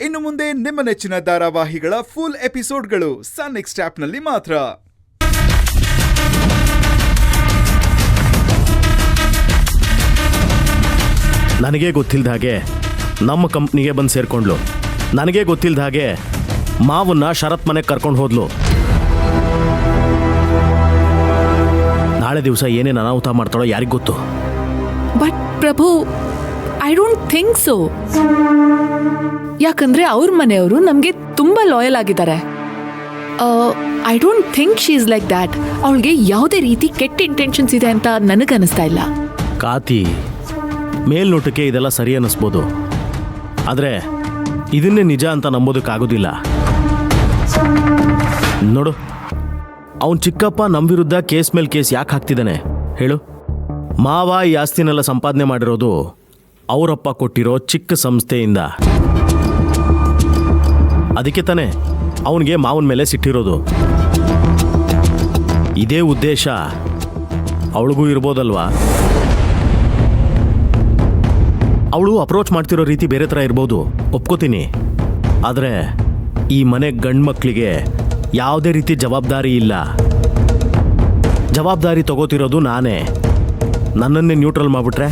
ಇನ್ನು ಮುಂದೆ ನಿಮ್ಮ ನೆಚ್ಚಿನ ಧಾರಾವಾಹಿಗಳ ಫುಲ್ ಎಪಿಸೋಡ್ಗಳು ಸನ್ ನೆಕ್ಸ್ಟ್ ಆಪ್ನಲ್ಲಿ ಮಾತ್ರ. ನನಗೆ ಗೊತ್ತಿಲ್ಲದ ಹಾಗೆ ನಮ್ಮ ಕಂಪ್ನಿಗೆ ಬಂದು ಸೇರ್ಕೊಂಡ್ಲು. ನನಗೆ ಗೊತ್ತಿಲ್ಲದ ಹಾಗೆ ಮಾವನ್ನ ಶರತ್ ಮನೆಗೆ ಕರ್ಕೊಂಡು ಹೋದ್ಲು. ನಾಳೆ ದಿವಸ ಏನೇನು ಅನಾಹುತ ಮಾಡ್ತಾಳೋ ಯಾರಿಗ್ ಗೊತ್ತು. But Prabhu, I don't think so. ಯಾಕಂದ್ರೆ ಅವ್ರ ಮನೆಯವರು ನಮ್ಗೆ ತುಂಬಾ ಲಾಯಲ್ ಆಗಿದ್ದಾರೆ. I don't think she is like that. ಅವಳಿಗೆ ಯಾವುದೇ ರೀತಿ ಕೆಟ್ಟ ಇಂಟೆನ್ಷನ್ಸ್ ಇದೆ ಅಂತ ನನಗನ್ನಿಸ್ತಾ ಇಲ್ಲ. ಕಾತಿ, ಮೇಲ್ನೋಟಕ್ಕೆ ಇದೆಲ್ಲ ಸರಿ ಅನ್ನಿಸ್ಬೋದು, ಆದರೆ ಇದನ್ನೇ ನಿಜ ಅಂತ ನಂಬೋದಕ್ಕಾಗೋದಿಲ್ಲ. ನೋಡು, ಅವನ್ ಚಿಕ್ಕಪ್ಪ ನಮ್ಮ ವಿರುದ್ಧ ಕೇಸ್ ಮೇಲೆ ಕೇಸ್ ಯಾಕೆ ಹಾಕ್ತಿದ್ದಾನೆ ಹೇಳು? ಮಾವ ಈ ಆಸ್ತಿನೆಲ್ಲ ಸಂಪಾದನೆ ಮಾಡಿರೋದು ಅವರಪ್ಪ ಕೊಟ್ಟಿರೋ ಚಿಕ್ಕ ಸಂಸ್ಥೆಯಿಂದ. ಅದಕ್ಕೆ ತಾನೆ ಅವನಿಗೆ ಮಾವನ ಮೇಲೆ ಸಿಟ್ಟಿರೋದು. ಇದೇ ಉದ್ದೇಶ ಅವಳಿಗೂ ಇರ್ಬೋದಲ್ವಾ? ಅವಳು ಅಪ್ರೋಚ್ ಮಾಡ್ತಿರೋ ರೀತಿ ಬೇರೆ ಥರ ಇರ್ಬೋದು, ಒಪ್ಕೋತೀನಿ. ಆದರೆ ಈ ಮನೆ ಗಂಡು ಮಕ್ಕಳಿಗೆ ಯಾವುದೇ ರೀತಿ ಜವಾಬ್ದಾರಿ ಇಲ್ಲ. ಜವಾಬ್ದಾರಿ ತಗೋತಿರೋದು ನಾನೇ. ನನ್ನನ್ನೇ ನ್ಯೂಟ್ರಲ್ ಮಾಡಿಬಿಟ್ರೆ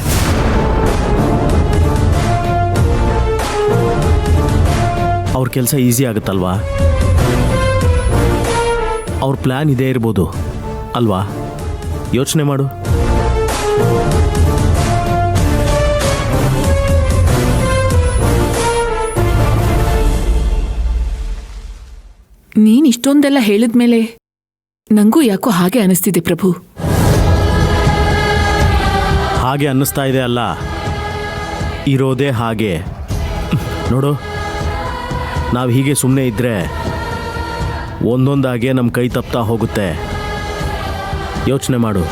ಅವ್ರ ಕೆಲಸ ಈಸಿ ಆಗುತ್ತಲ್ವಾ? ಅವ್ರ ಪ್ಲ್ಯಾನ್ ಇದೇ ಇರ್ಬೋದು ಅಲ್ವಾ? ಯೋಚನೆ ಮಾಡು. ನೀನ್ ಇಷ್ಟೊಂದೆಲ್ಲ ಹೇಳಿದ್ಮೇಲೆ ನಂಗೂ ಯಾಕೋ ಹಾಗೆ ಅನಿಸ್ತಿದೆ ಪ್ರಭು. ಹಾಗೆ ಅನ್ನಿಸ್ತಾ ಇದೆ ಅಲ್ಲ, ಇರೋದೇ ಹಾಗೆ. ನೋಡು, ನಾವು ಹೀಗೆ ಸುಮ್ಮನೆ ಇದ್ದರೆ ಒಂದೊಂದಾಗೆ ನಮ್ಮ ಕೈ ತಪ್ತಾ ಹೋಗುತ್ತೆ. ಯೋಚನೆ ಮಾಡು.